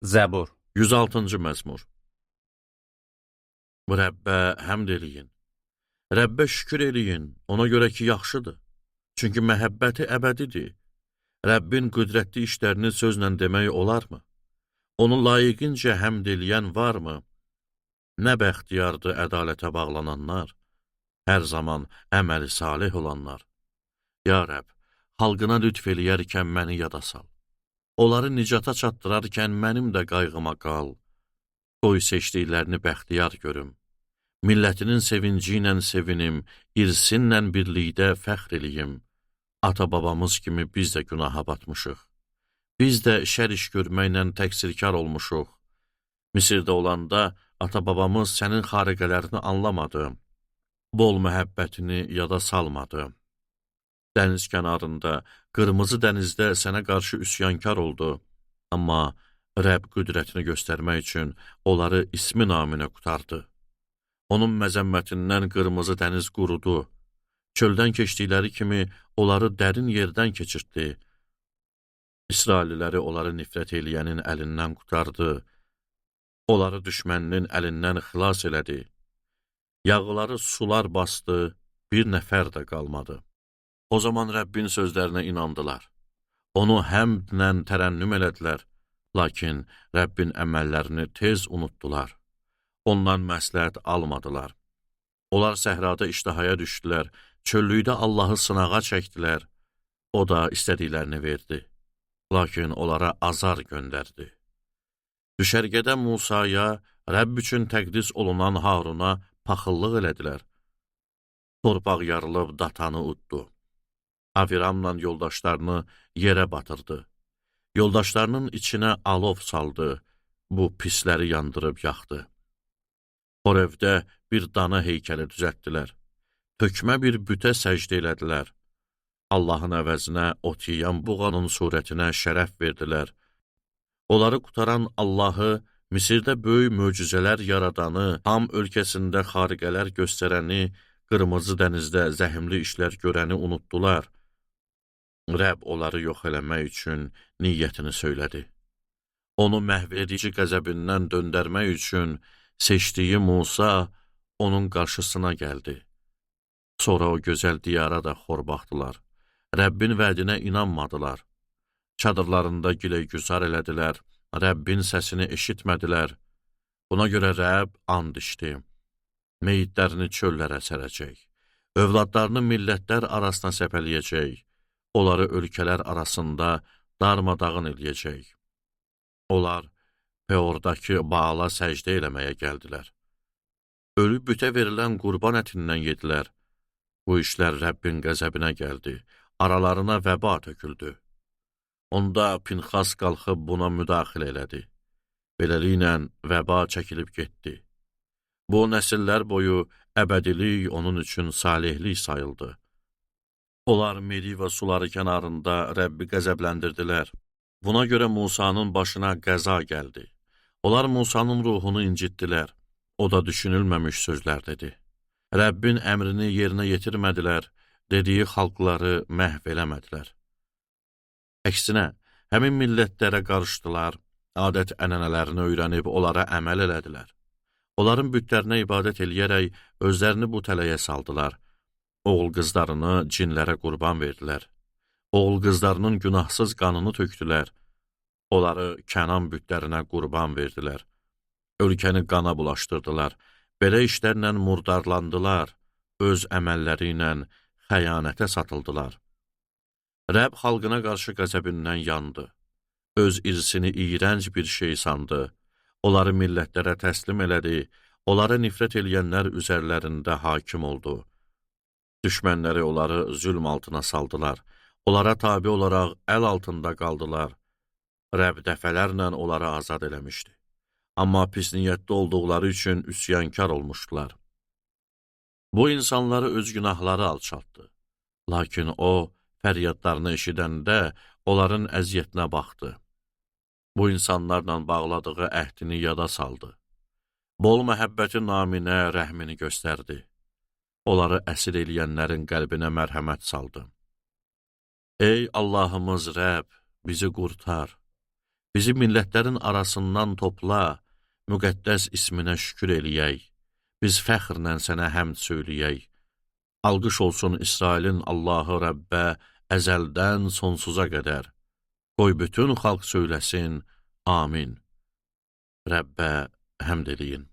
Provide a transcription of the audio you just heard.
Zəbur. 106-cı məzmur. Rəbbə həmd eləyin. Rəbbə şükür eləyin, ona görə ki, yaxşıdır. Çünki məhəbbəti əbədidir. Rəbbin qüdrətli işlərini sözlə demək olarmı? Onu layiqincə həmd eləyən varmı? Nə bəxtiyardır ədalətə bağlananlar, hər zaman əməli salih olanlar. Ya Rəbb, xalqına lütf eləyərkən məni yada sal. Onları nicata çatdırarkən mənim də qayğıma qal. Qoy seçdiklərini bəxtiyar görüm. Millətinin sevinci ilə sevinim, irsinlə birlikdə fəxr eləyim. Ata-babamız kimi biz də günaha batmışıq. Biz də şər iş görməklə təqsirkar olmuşuq. Misirdə olanda ata-babamız sənin xariqələrini anlamadı. Bol məhəbbətini yada salmadı. Dəniz kənarında, qırmızı dənizdə sənə qarşı üsyankar oldu. Amma Rəbb qüdrətini göstərmək üçün onları ismi naminə qutardı. Onun məzəmmətindən qırmızı dəniz qurudu. Çöldən keçdikləri kimi onları dərin yerdən keçirtdi. İsrailliləri onları nifrət eləyənin əlindən qutardı. Onları düşməninin əlindən xilas elədi. Yağları sular bastı, bir nəfər də qalmadı. O zaman Rəbbin sözlərinə inandılar. Onu həmdlə tərənnüm elədilər, lakin Rəbbin əməllərini tez unutdular. Ondan məsləhət almadılar. Onlar səhrada iştahaya düşdülər, çöllükdə Allahı sınağa çəkdilər. O da istədiklərini verdi, lakin onlara azar göndərdi. Düşərgədə Musaya, Rəbb üçün təqdis olunan Haruna paxıllıq elədilər. Torpaq yarılıb datanı uddu. Aviramla yoldaşlarını yerə batırdı. Yoldaşlarının içinə alov saldı, bu pisləri yandırıb yaxdı. Horevdə bir dana heykəli düzəltdilər. Tökmə bir bütə səcdə elədilər. Allahın əvəzinə ot yeyən buğanın surətinə şərəf verdilər. Onları qutaran Allahı, Misirdə böyük möcüzələr yaradanı, Ham ölkəsində xariqələr göstərəni, qırmızı dənizdə zəhimli işlər görəni unutdular. Rəbb onları yox eləmək üçün niyyətini söylədi. Onu məhv edici qəzəbindən döndərmək üçün seçdiyi Musa onun qarşısına gəldi. Sonra o gözəl diyara da xor baxdılar. Rəbbin vədinə inanmadılar. Çadırlarında giləygüzar elədilər. Rəbbin səsini eşitmədilər. Buna görə Rəbb and içdi. Meyitlərini çöllərə sərəcək. Övladlarını millətlər arasına səpələyəcək. Onları ölkələr arasında darmadağın eləyəcək. Onlar Peordakı Baala səcdə eləməyə gəldilər. Ölü bütə verilən qurban ətindən yedilər. Bu işlər Rəbbin qəzəbinə gəldi, aralarına vəba töküldü. Onda Pinxas qalxıb buna müdaxilə elədi. Beləliklə vəba çəkilib getdi. Bu nəsillər boyu əbədilik onun üçün salihlik sayıldı. Onlar Meriva suları kənarında Rəbbi qəzəbləndirdilər. Buna görə Musanın başına qəza gəldi. Onlar Musanın ruhunu incitdilər. O da düşünülməmiş sözlər dedi. Rəbbin əmrini yerinə yetirmədilər, dediyi xalqları məhv eləmədilər. Əksinə, həmin millətlərə qarışdılar, adət-ənənələrini öyrənib onlara əməl elədilər. Onların bütlərinə ibadət eləyərək özlərini bu tələyə saldılar. Oğul qızlarını cinlərə qurban verdilər. Oğul qızlarının günahsız qanını tökdülər. Onları Kənan bütlərinə qurban verdilər. Ölkəni qana bulaşdırdılar. Belə işlərlə murdarlandılar. Öz əməlləri ilə xəyanətə satıldılar. Rəbb xalqına qarşı qəzəbindən yandı. Öz irsini iyrənc bir şey sandı. Onları millətlərə təslim elədi. Onlara nifrət eləyənlər üzərlərində hakim oldu. Düşmənləri onları zülm altına saldılar. Onlara tabi olaraq əl altında qaldılar. Rəbb dəfələrlə onları azad eləmişdi. Amma pis niyyətli olduqları üçün üsyankar olmuşdular. Bu insanları öz günahları alçaltdı. Lakin o, fəryadlarını eşidəndə onların əziyyətinə baxdı. Bu insanlarla bağladığı əhdini yada saldı. Bol məhəbbəti naminə rəhmini göstərdi. Onları əsir eləyənlərin qəlbinə mərhəmət saldı. Ey Allahımız Rəbb, bizi qurtar. Bizi millətlərin arasından topla, müqəddəs isminə şükür eləyək. Biz fəxrlə sənə həmd söyləyək. Alqış olsun İsrailin Allahı Rəbbə, əzəldən sonsuza qədər. Qoy bütün xalq söyləsin, amin. Rəbbə həmd eləyin.